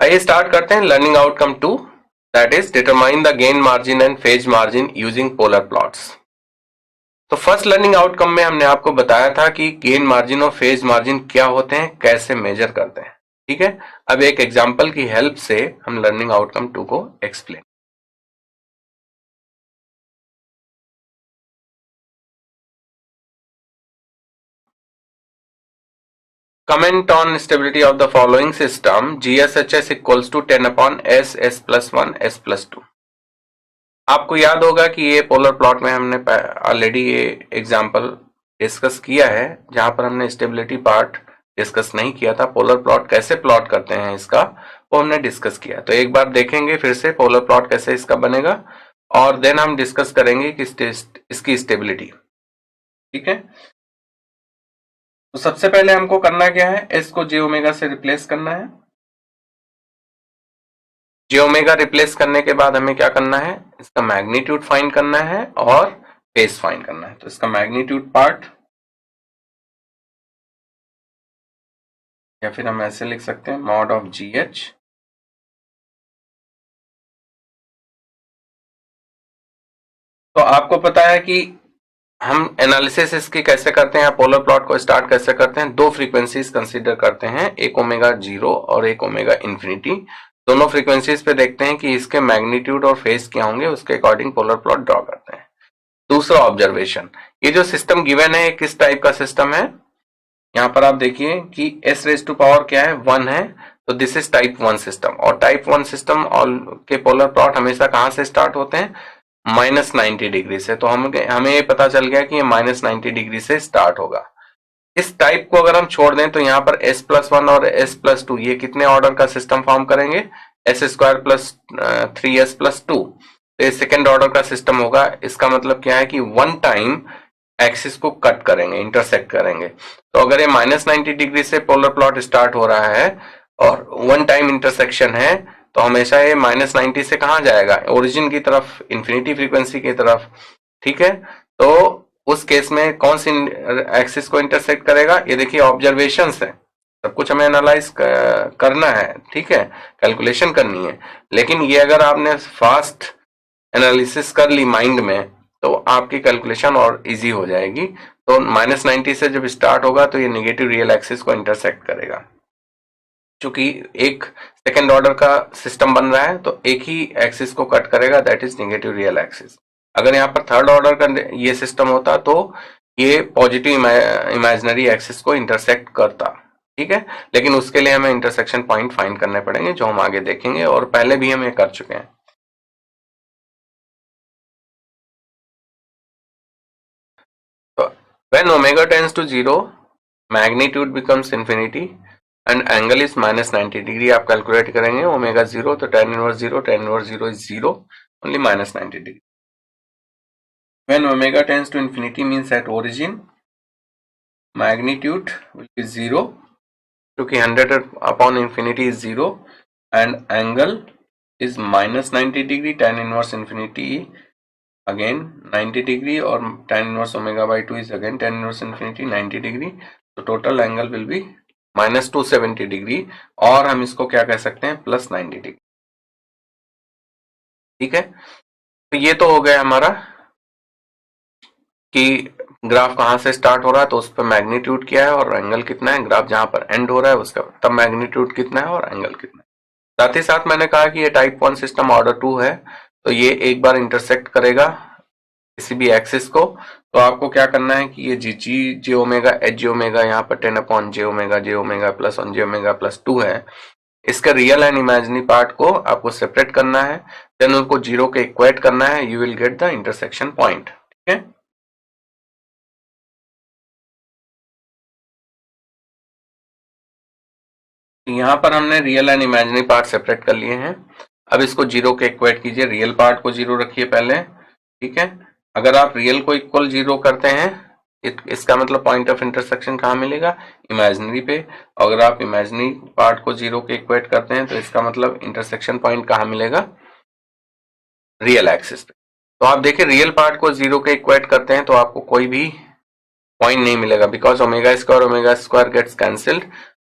आइए स्टार्ट करते हैं learning outcome 2, that is determine the gain margin and phase margin using polar plots. तो first learning outcome में हमने आपको बताया था कि गेन मार्जिन और फेज मार्जिन क्या होते हैं, कैसे मेजर करते हैं। ठीक है, अब एक एग्जांपल की हेल्प से हम लर्निंग आउटकम 2 को explain. Comment on stability of the following system: GSHS equals to 10 upon S, S plus 1, S plus 2। आपको याद होगा कि ये पोलर प्लॉट में हमने ऑलरेडी ये एग्जांपल डिस्कस किया है, जहां पर हमने स्टेबिलिटी पार्ट डिस्कस नहीं किया था। पोलर प्लॉट कैसे प्लॉट करते हैं इसका वो हमने डिस्कस किया। तो एक बार देखेंगे फिर से पोलर प्लॉट कैसे इसका बनेगा, और देन हम डिस्कस करेंगे कि इसकी स्टेबिलिटी। ठीक है, तो सबसे पहले हमको करना क्या है, एस को जे ओमेगा से रिप्लेस करना है। जे ओमेगा रिप्लेस करने के बाद हमें क्या करना है, इसका मैग्नीट्यूड फाइंड करना है और फेज फाइंड करना है। तो इसका मैग्नीट्यूड पार्ट, या फिर हम ऐसे लिख सकते हैं मॉड ऑफ जी एच। तो आपको पता है कि हम एनालिसिस इसकी कैसे करते हैं, पोलर प्लॉट को स्टार्ट कैसे करते हैं। दो फ्रीक्वेंसीज कंसीडर करते हैं, एक ओमेगा 0 और एक ओमेगा इन्फिनिटी। दोनों फ्रीक्वेंसीज पे देखते हैं कि इसके मैग्नीट्यूड और फेज क्या होंगे, उसके अकॉर्डिंग पोलर प्लॉट ड्रॉ करते हैं। दूसरा ऑब्जर्वेशन, ये जो सिस्टम गिवन है किस टाइप का सिस्टम है। यहाँ पर आप देखिए कि s रेज टू पावर क्या है, 1 है। तो दिस इज टाइप 1 सिस्टम, और टाइप 1 सिस्टम के पोलर प्लॉट हमेशा कहां से स्टार्ट होते हैं, -90 डिग्री से। तो हमें ये पता चल गया कि ये -90 डिग्री से स्टार्ट होगा। इस टाइप को अगर हम छोड़ दें तो यहाँ पर s प्लस 1 और s प्लस 2 ये कितने ऑर्डर का सिस्टम फॉर्म करेंगे, s square plus 3s plus 2। तो ये सेकेंड ऑर्डर का सिस्टम होगा। इसका मतलब क्या है कि वन टाइम एक्सिस को कट करेंगे, इंटरसेक्ट करेंगे। तो अगर ये -90 डिग्री से पोलर प्लॉट स्टार्ट हो रहा है और वन टाइम इंटरसेक्शन है, तो हमेशा ये -90 से कहां जाएगा, ओरिजिन की तरफ, इंफिनिटी फ्रीक्वेंसी की तरफ। ठीक है, तो उस केस में कौन सी एक्सिस को इंटरसेक्ट करेगा, ये देखिए ऑब्जर्वेशंस है, सब कुछ हमें एनालाइज करना है। ठीक है, कैलकुलेशन करनी है। लेकिन ये अगर आपने फास्ट एनालिसिस कर ली माइंड में तो आपकी कैलकुलेशन और इजी हो जाएगी। तो -90 से जब स्टार्ट होगा तो ये नेगेटिव रियल एक्सिस को इंटरसेक्ट करेगा। चूंकि एक सेकेंड ऑर्डर का सिस्टम बन रहा है तो एक ही एक्सिस को कट करेगा, that is negative real axis. अगर यहाँ पर थर्ड ऑर्डर का ये सिस्टम होता तो ये पॉजिटिव इमेजिनरी एक्सिस को इंटरसेक्ट करता। ठीक है, लेकिन उसके लिए हमें इंटरसेक्शन पॉइंट फाइंड करने पड़ेंगे, जो हम आगे देखेंगे, और पहले भी हम ये कर चुके हैं। तो when omega tends to 0, magnitude becomes infinity and angle is -90 degree. आप कैलकुलेट करेंगे ओमेगा 0 तो tan inverse 0, tan inverse 0 is 0, only -90 degree. When omega tends to infinity means at origin magnitude will be 0, क्योंकि 100 upon infinity is 0, and angle is -90 degree. tan inverse infinity again 90 degree, और tan inverse omega by 2 is again tan inverse infinity 90 degree. तो total angle will be -270 degree, और हम इसको क्या कह सकते हैं, +90 डिग्री। ठीक है, तो ये तो हो गया हमारा कि ग्राफ कहां से स्टार्ट हो रहा है, तो उस पर मैग्नीट्यूड क्या है और एंगल कितना है। ग्राफ जहां पर एंड हो रहा है उसका तब मैग्नीट्यूड कितना है और एंगल कितना है। साथ ही साथ मैंने कहा कि ये टाइप 1 सिस्टम ऑर्डर 2 है, तो ये एक बार इंटरसेक्ट करेगा किसी भी एक्सिस को। तो आपको क्या करना है कि ये जे ओमेगा एच जे ओमेगा, यहाँ पर 10 अपॉन जे ओमेगा प्लस 1 जे ओमेगा प्लस 2 है। इसका रियल एंड इमेजिनरी पार्ट को आपको सेपरेट करना है, देन उनको 0 के इक्वेट करना है, you will get the intersection point. ठीक है, यहाँ पर हमने real and imaginary part separate कर लिए हैं। अब इसको 0 के इक्वेट कीजिए, रियल पार्ट को 0 रखिए पहले। ठीक है, अगर आप रियल को इक्वल 0 करते हैं इसका मतलब पॉइंट ऑफ इंटरसेक्शन कहाँ मिलेगा, इमेजिनरी पे। अगर आप इमेजिनरी पार्ट को 0 के इक्वेट करते हैं तो इसका मतलब इंटरसेक्शन पॉइंट कहाँ मिलेगा, रियल एक्सिस पे। तो आप देखिए रियल पार्ट को 0 के इक्वेट करते हैं तो आपको कोई भी पॉइंट नहीं मिलेगा, because omega square gets cancelled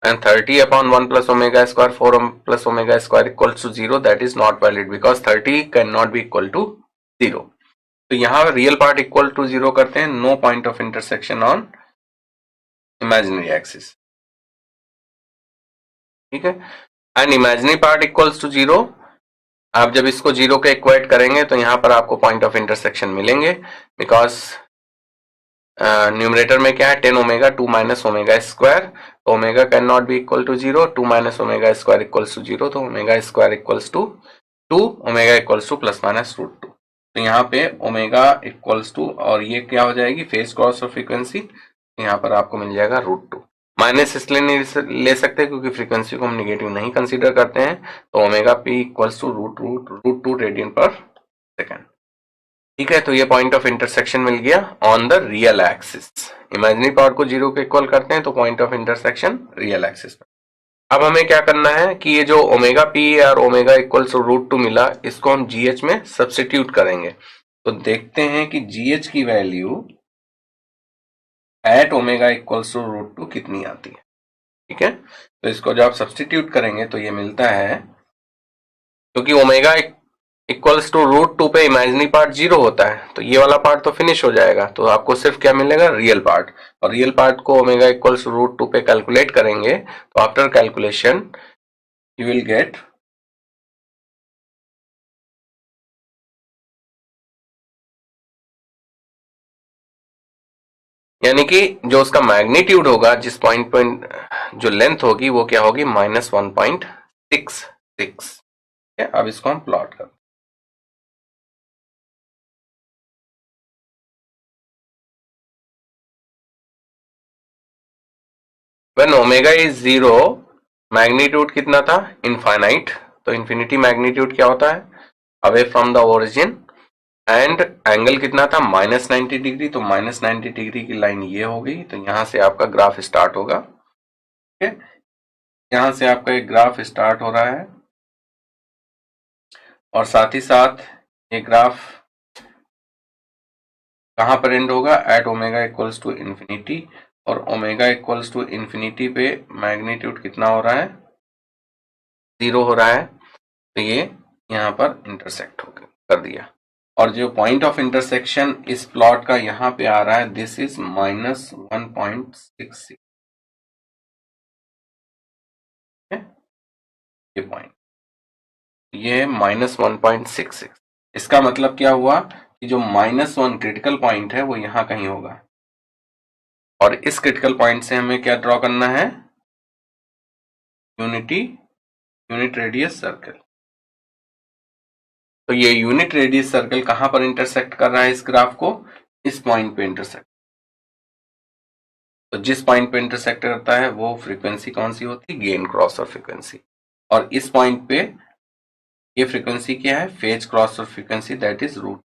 and 30 upon 1 plus omega square 4 plus omega square equals to 0, that is not valid because 30 cannot be equal to 0. तो यहाँ रियल पार्ट इक्वल टू 0 करते हैं, no point of intersection on imaginary axis, ठीक है. And imaginary part equals to 0, आप जब इसको 0 के इक्वेट करेंगे तो यहाँ पर आपको पॉइंट ऑफ इंटरसेक्शन मिलेंगे बिकॉज न्यूमरेटर में क्या है 10 ओमेगा 2 माइनस ओमेगा स्क्वायर, तो omega can not be equal to 0, 2 minus omega square equals to 0, तो omega square equals to 2, omega equals to plus minus root 2. तो यहाँ पे ओमेगा इक्वल्स टू और ये क्या हो जाएगी फेज क्रॉस ऑफ फ्रीक्वेंसी, यहाँ पर आपको मिल जाएगा रूट 2. माइनस इसलिए नहीं ले सकते क्योंकि फ्रीक्वेंसी को हम निगेटिव नहीं कंसीडर करते हैं, तो omega P equals to root 2 radian पर सेकेंड. ठीक है, तो ये पॉइंट ऑफ इंटरसेक्शन मिल गया on the real axis. Imaginary part को 0 के इक्वल करते हैं तो point of intersection real axis पर. अब हमें क्या करना है कि ये जो ओमेगा पी और ओमेगा इक्वल्स टू रूट 2 मिला, इसको हम जीएच में सब्स्टिट्यूट करेंगे. तो देखते हैं कि जीएच की value at omega equals to root 2 कितनी आती है. ठीक है, तो इसको जब आप सब्स्टिट्यूट करेंगे तो ये मिलता है, क्योंकि ओमेगा इक्वल्स टू रूट 2 पे इमेजिनरी पार्ट 0 होता है तो ये वाला पार्ट तो फिनिश हो जाएगा, तो आपको सिर्फ क्या मिलेगा रियल पार्ट. और रियल पार्ट को ओमेगा इक्वल्स टू रूट 2 पे कैलकुलेट करेंगे तो after calculation you will get यानी कि जो उसका मैग्नीट्यूड होगा, जिस पॉइंट जो लेंथ होगी वो क्या होगी -1.66. अब इसको हम प्लॉट करते हैं. When ओमेगा इज 0 मैग्नीट्यूड कितना था इनफाइनाइट, तो इन्फिनिटी मैग्नीट्यूड क्या होता है away from the origin. And angle कितना था -90 डिग्री, तो -90 डिग्री की लाइन ये हो गई, तो यहां से आपका ग्राफ स्टार्ट होगा. ठीक है, यहां से आपका एक ग्राफ स्टार्ट हो रहा है और साथ ही साथ ये ग्राफ कहां पर एंड होगा at omega equals to infinity. और ओमेगा इक्वल्स टू इन्फिनिटी पे मैग्नीट्यूड कितना हो रहा है 0 हो रहा है, तो ये यहां पर इंटरसेक्ट हो कर दिया. और जो पॉइंट ऑफ इंटरसेक्शन इस प्लॉट का यहां पे आ रहा है दिस इज -1.66. ये पॉइंट ये है -1.66. इसका मतलब क्या हुआ कि जो -1 क्रिटिकल पॉइंट है वो यहां कहीं होगा. और इस क्रिटिकल पॉइंट से हमें क्या ड्रॉ करना है यूनिट रेडियस सर्कल. तो ये यूनिट रेडियस सर्कल कहां पर इंटरसेक्ट कर रहा है इस ग्राफ को, इस पॉइंट पे इंटरसेक्ट. तो जिस पॉइंट पे इंटरसेक्ट करता है वो फ्रीक्वेंसी कौन सी होती है गेन क्रॉस और फ्रीक्वेंसी. और इस पॉइंट पे ये फ्रीक्वेंसी क्या है phase crossover frequency that is root.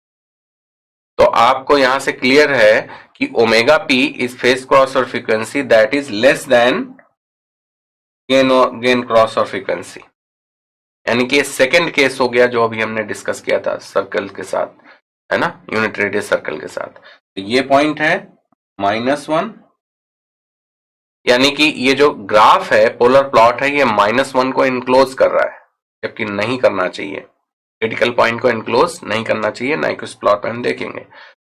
तो आपको यहां से क्लियर है कि omega P is phase crossover frequency that is less than gain crossover frequency. यानी कि सेकंड केस हो गया जो अभी हमने डिस्कस किया था सर्कल के साथ, है ना, यूनिट रेडियस सर्कल के साथ. तो ये पॉइंट है -1, यानी कि ये जो ग्राफ है पोलर प्लॉट है ये -1 को इनक्लोज कर रहा है, जबकि नहीं करना चाहिए. क्रिटिकल पॉइंट को इनक्लोज नहीं करना चाहिए, ना कि उस प्लॉट पे हम देखेंगे.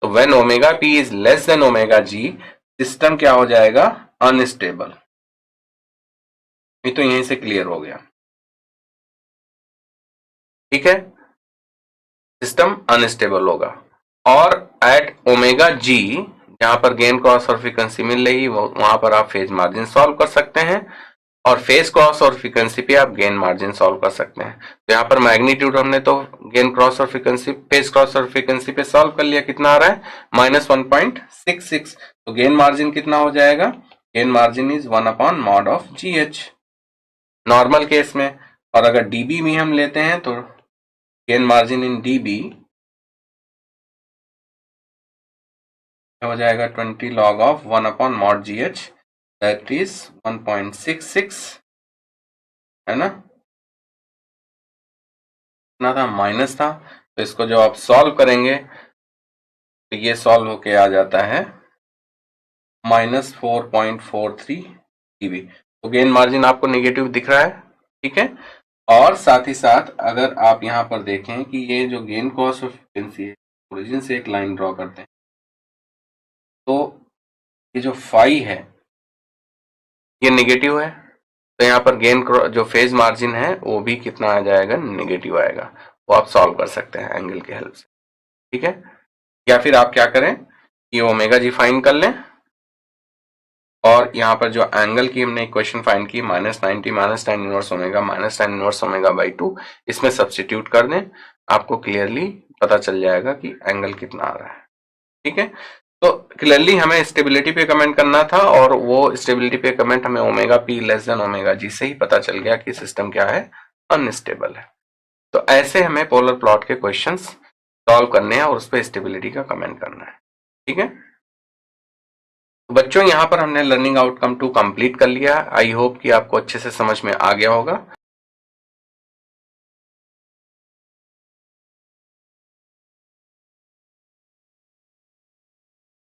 तो when omega P is less than omega G system क्या हो जाएगा अनस्टेबल. ये तो यहीं से क्लियर हो गया. ठीक है, सिस्टम अनस्टेबल होगा. और एट ओमेगा जी जहां पर गेन क्रॉस और फ्रीक्वेंसी मिल रही वहां पर आप फेज मार्जिन सॉल्व कर सकते हैं और फेज क्रॉस और फ्रीक्वेंसी पे आप गेन मार्जिन सॉल्व कर सकते हैं. तो यहाँ पर मैग्नीट्यूड हमने तो gain crossover frequency phase crossover frequency पे सॉल्व कर लिया, कितना आ रहा है -1.66. तो गेन मार्जिन कितना हो जाएगा gain margin is 1/mod of GH normal case में. और अगर डीबी में हम लेते हैं तो गेन मार्जिन इन डीबी हो जाएगा 20 log of 1/mod GH that is 1.66, है ना, इतना था माइनस था. तो इसको जब आप सॉल्व करेंगे तो ये सॉल्व होके आ जाता है -4.43 dB. तो गेन मार्जिन आपको नेगेटिव दिख रहा है, ठीक है। और साथ ही साथ अगर आप यहाँ पर देखें कि ये जो गेन कॉस्ट ऑफ फ्रीक्वेंसी है, ओरिजिन से एक लाइन ड्रॉ करते हैं, तो ये जो फाई है ये नेगेटिव है, तो यहाँ पर गेन जो फेज मार्जिन है वो भी कितना आ जाएगा, नेगेटिव आएगा। वो आप सॉल्व कर सकते हैं एंगल की हेल्प से, ठीक है। या फिर आप क्या करें कि ओमेगा जी फाइंड कर लें, और यहाँ पर जो एंगल की हमने इक्वेशन फाइंड की -90 minus tan inverse omega minus tan inverse omega by 2, इसमें सब्स्टिट्यूट कर दें, आपको क्लियरली पता चल जाएगा कि एंगल कितना आ रहा है, ठीक है। तो क्लियरली हमें स्टेबिलिटी पे कमेंट करना था, और वो स्टेबिलिटी पे कमेंट हमें omega P less than omega G से ही पता चल गया कि सिस्टम क्या है, अनस्टेबल है। तो ऐसे हमें पोलर प्लॉट के क्वेश्चंस सॉल्व करने हैं और उस पर स्टेबिलिटी का कमेंट करना है, ठीक है। बच्चों यहाँ पर हमने लर्निंग आउटकम 2 कंप्लीट कर लिया। आई होप कि आपको अच्छे से समझ में आ गया होगा।